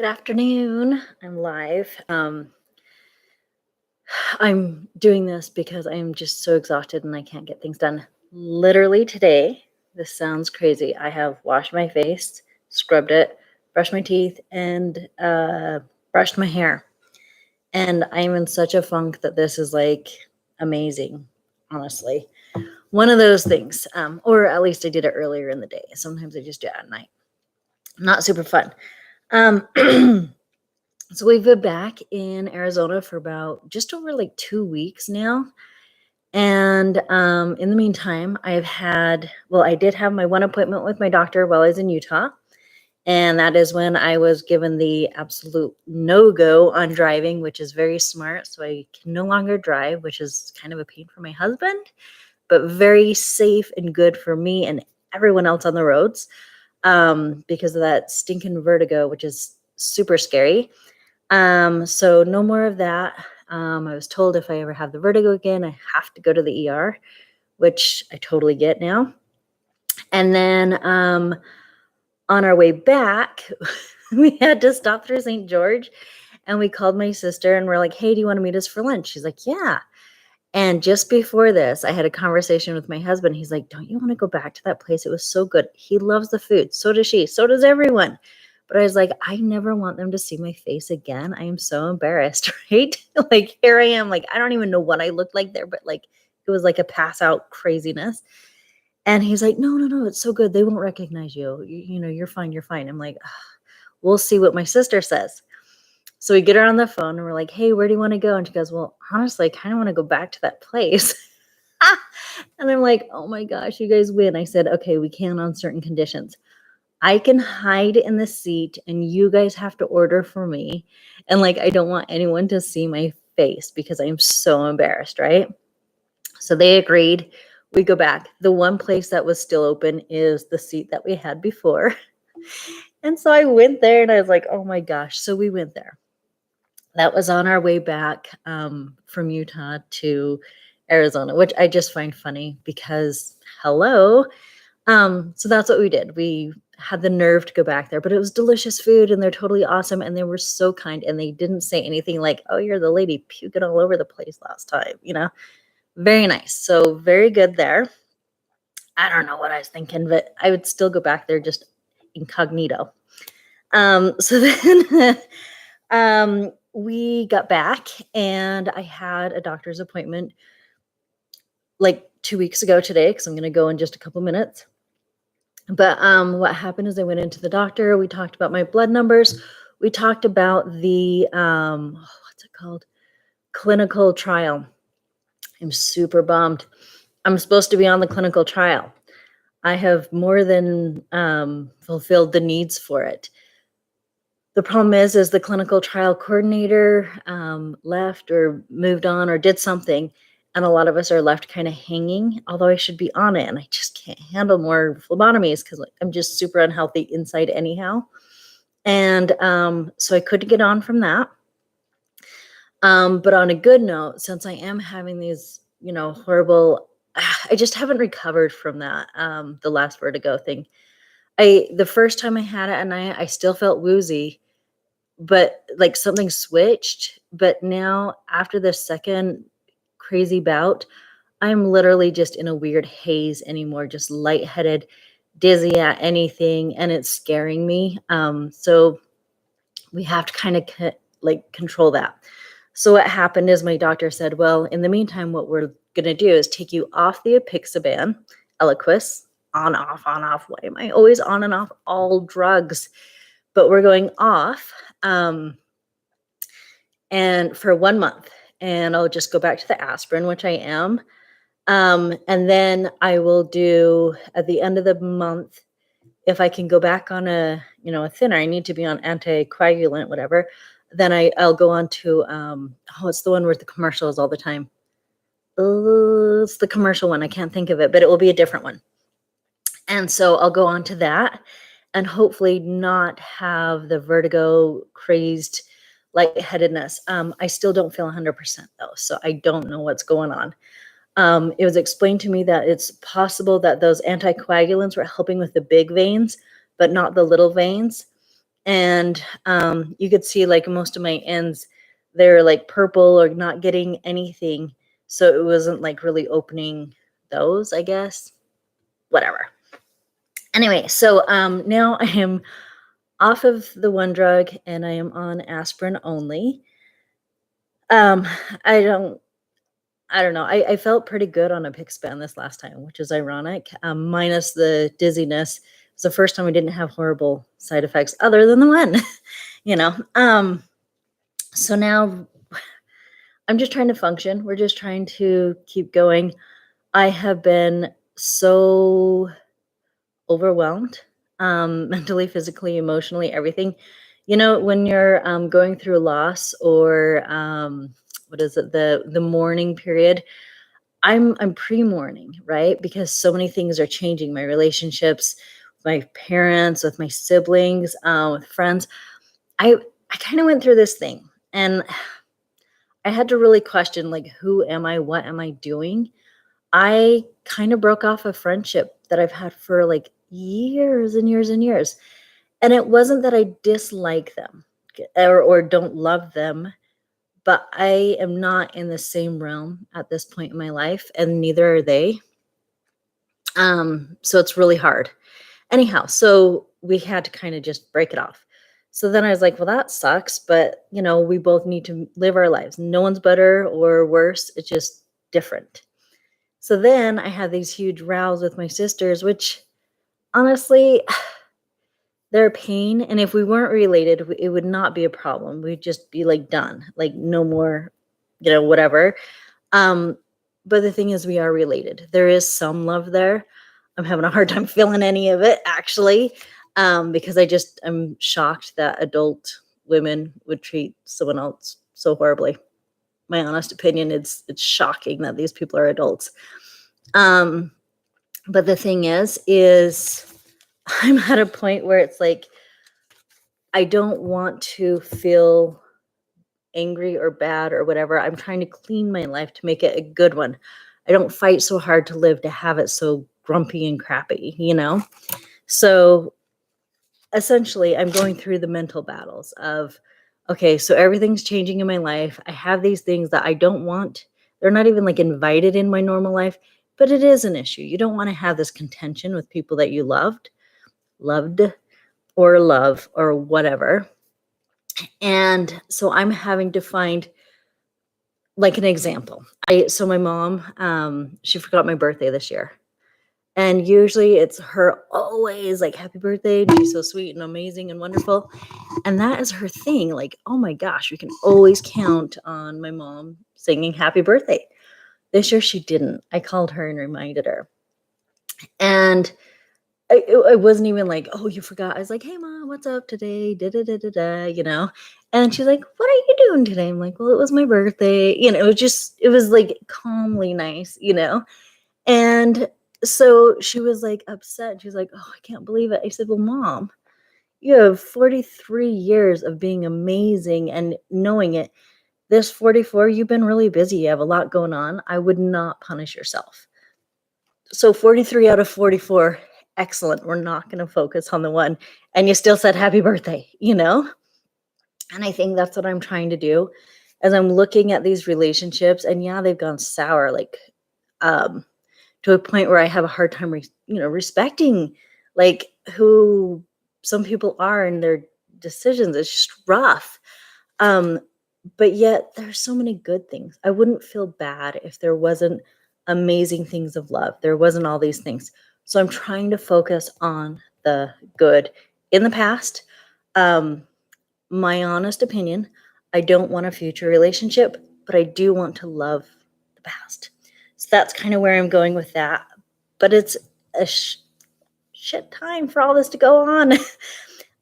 Good afternoon. I'm live. I'm doing this because I'm just so exhausted and I can't get things done. Literally today, this sounds crazy. I have washed my face, scrubbed it, brushed my teeth, and brushed my hair. And I'm in such a funk that this is like amazing, honestly. One of those things, or at least I did it earlier in the day. Sometimes I just do it at night. Not super fun. So we've been back in Arizona for about just over like 2 weeks now. And in the meantime, I did have my one appointment with my doctor while I was in Utah. And that is when I was given the absolute no-go on driving, which is very smart. So I can no longer drive, which is kind of a pain for my husband, but very safe and good for me and everyone else on the roads because of that stinking vertigo, which is super scary. So no more of that. I was told if I ever have the vertigo again, I have to go to the ER, which I totally get now. And then on our way back, we had to stop through St. George and we called my sister and we're like, hey, do you want to meet us for lunch? She's like, yeah. And just before this, I had a conversation with my husband. He's like, don't you want to go back to that place? It was so good. He loves the food. So does she. So does everyone. But I was like, I never want them to see my face again. I am so embarrassed, right? Like here I am, like I don't even know what I looked like there, but like it was like a pass out craziness. And he's like, no, it's so good. They won't recognize you. You know, you're fine. I'm like, we'll see what my sister says. So we get her on the phone and we're like, hey, where do you want to go? And she goes, well, honestly, I kind of want to go back to that place. And I'm like, oh my gosh, you guys win. I said, okay, we can on certain conditions. I can hide in the seat and you guys have to order for me. And like, I don't want anyone to see my face because I'm so embarrassed, right? So they agreed. We go back. The one place that was still open is the seat that we had before. And so I went there and I was like, oh my gosh. So we went there. That was on our way back from Utah to Arizona, which I just find funny because hello. So that's what we did. We had the nerve to go back there, but it was delicious food and they're totally awesome. And they were so kind and they didn't say anything like, oh, you're the lady puking all over the place last time, very nice. So very good there. I don't know what I was thinking, but I would still go back there just incognito. So then we got back and I had a doctor's appointment like 2 weeks ago today because I'm going to go in just a couple minutes. But what happened is I went into the doctor. We talked about my blood numbers. We talked about the, what's it called? Clinical trial. I'm super bummed. I'm supposed to be on the clinical trial. I have more than fulfilled the needs for it. The problem is the clinical trial coordinator left or moved on or did something. And a lot of us are left kind of hanging, although I should be on it. And I just can't handle more phlebotomies because I'm just super unhealthy inside anyhow. And so I couldn't get on from that. But on a good note, since I am having these, horrible, I just haven't recovered from that, the last vertigo thing. The first time I had it at night, I still felt woozy, but like something switched. But now after the second crazy bout, I'm literally just in a weird haze anymore, just lightheaded, dizzy at anything, and it's scaring me. So we have to kind of control that. So what happened is my doctor said, well, in the meantime, what we're going to do is take you off the apixaban, Eliquis, on, off. Why am I always on and off all drugs? But we're going off and for 1 month. And I'll just go back to the aspirin, which I am. And then I will do at the end of the month, if I can go back on a thinner, I need to be on anticoagulant, whatever. Then I'll go on to, it's the one with the commercials all the time. It's the commercial one. I can't think of it, but it will be a different one. And so I'll go on to that and hopefully not have the vertigo crazed lightheadedness. I still don't feel 100% though. So I don't know what's going on. It was explained to me that it's possible that those anticoagulants were helping with the big veins, but not the little veins. And you could see like most of my ends, they're like purple or not getting anything. So it wasn't like really opening those, I guess. Whatever. Anyway, so now I am off of the one drug and I am on aspirin only. Um, I don't know. I felt pretty good on a Pixpan this last time, which is ironic. Minus the dizziness. It's the first time I didn't have horrible side effects other than the one, you know. So now I'm just trying to function. We're just trying to keep going. I have been so overwhelmed, mentally, physically, emotionally, everything. You know, when you're going through a loss or what is it, the mourning period, I'm pre-mourning, right? Because so many things are changing. My relationships, with my parents, with my siblings, with friends. I kind of went through this thing, and I had to really question, like, who am I? What am I doing? I kind of broke off a friendship that I've had for like years and years and years. And it wasn't that I dislike them or don't love them, but I am not in the same realm at this point in my life, and neither are they. So it's really hard. Anyhow, so we had to kind of just break it off. So then I was like, well, that sucks, but you know, we both need to live our lives. No one's better or worse. It's just different. So then I had these huge rows with my sisters, which honestly, they're a pain. And if we weren't related, it would not be a problem. We'd just be like done, like no more, you know, whatever. But the thing is, we are related. There is some love there. I'm having a hard time feeling any of it, actually, because I'm shocked that adult women would treat someone else so horribly. My honest opinion, it's shocking that these people are adults. But the thing is I'm at a point where it's like, I don't want to feel angry or bad or whatever. I'm trying to clean my life to make it a good one. I don't fight so hard to live to have it so grumpy and crappy, you know? So essentially, I'm going through the mental battles of, okay, so everything's changing in my life. I have these things that I don't want. They're not even like invited in my normal life, but it is an issue. You don't want to have this contention with people that you loved, or love, or whatever. And so I'm having to find like an example. So my mom, she forgot my birthday this year. And usually it's her always like, happy birthday. And she's so sweet and amazing and wonderful. And that is her thing. Like, oh my gosh, we can always count on my mom singing happy birthday. This year she didn't. I called her and reminded her. And I wasn't even like, oh, you forgot. I was like, hey, Mom, what's up today? Da-da-da-da-da, you know? And she's like, what are you doing today? I'm like, well, it was my birthday. You know, it was like calmly nice, you know? And so she was like upset. She's like, oh, I can't believe it. I said, well, Mom, you have 43 years of being amazing and knowing it. This 44, you've been really busy. You have a lot going on. I would not punish yourself. So 43 out of 44, excellent. We're not going to focus on the one. And you still said happy birthday, you know? And I think that's what I'm trying to do as I'm looking at these relationships. And yeah, they've gone sour, like to a point where I have a hard time, respecting like who some people are and their decisions. It's just rough. But yet there's so many good things. I wouldn't feel bad if there wasn't amazing things of love. There wasn't all these things. So I'm trying to focus on the good. In the past, my honest opinion, I don't want a future relationship, but I do want to love the past. So that's kind of where I'm going with that. But it's a shit time for all this to go on.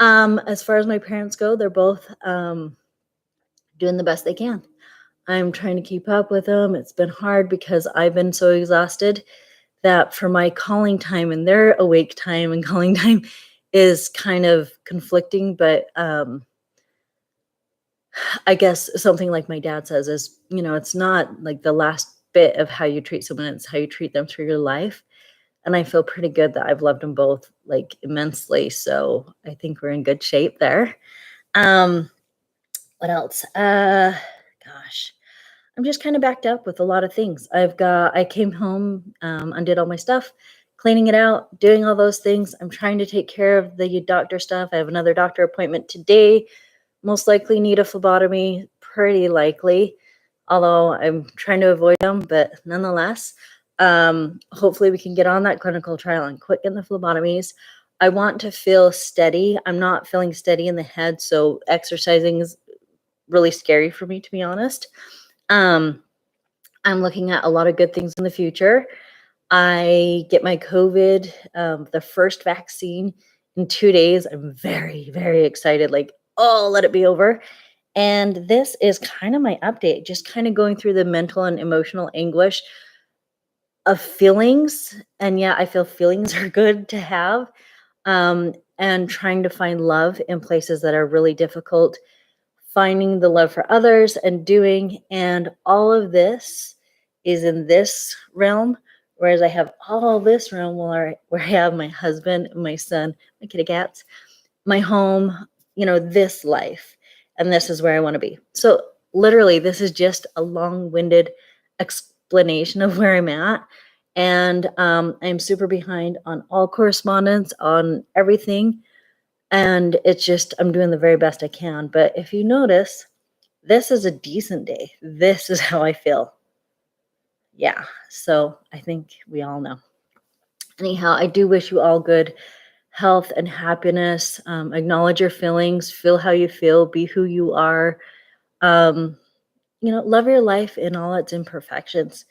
As far as my parents go, they're both doing the best they can. I'm trying to keep up with them. It's been hard because I've been so exhausted that for my calling time and their awake time and calling time is kind of conflicting. But I guess something like my dad says is, it's not like the last bit of how you treat someone, it's how you treat them through your life. and I feel pretty good that I've loved them both like immensely. So I think we're in good shape there. Um, what else? Gosh, I'm just kind of backed up with a lot of things. I came home, undid all my stuff, cleaning it out, doing all those things. I'm trying to take care of the doctor stuff. I have another doctor appointment today. Most likely need a phlebotomy, pretty likely, although I'm trying to avoid them, but nonetheless, hopefully we can get on that clinical trial and quicken the phlebotomies. I want to feel steady. I'm not feeling steady in the head, so exercising is really scary for me, to be honest. Um, I'm looking at a lot of good things in the future. I get my COVID, the first vaccine in 2 days. I'm very, very excited. Like, oh, let it be over. And this is kind of my update, just kind of going through the mental and emotional anguish of feelings. And yeah, I feel feelings are good to have. And trying to find love in places that are really difficult, finding the love for others and doing. And all of this is in this realm. Whereas I have all this realm where I have my husband, my son, my kitty cats, my home, this life. And this is where I want to be. So literally, this is just a long-winded explanation of where I'm at. And I'm super behind on all correspondence, on everything. And it's just, I'm doing the very best I can. But if you notice, this is a decent day. This is how I feel. Yeah. So I think we all know. Anyhow, I do wish you all good health and happiness. Acknowledge your feelings, feel how you feel, be who you are. Um, love your life in all its imperfections.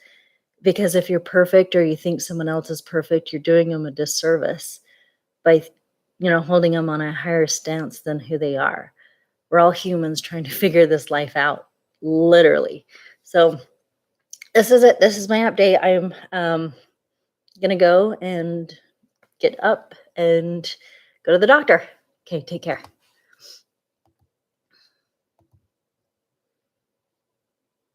Because if you're perfect or you think someone else is perfect, you're doing them a disservice by, holding them on a higher stance than who they are. We're all humans trying to figure this life out, literally. So this is it. This is my update. I'm going to go and get up and go to the doctor. Okay, take care.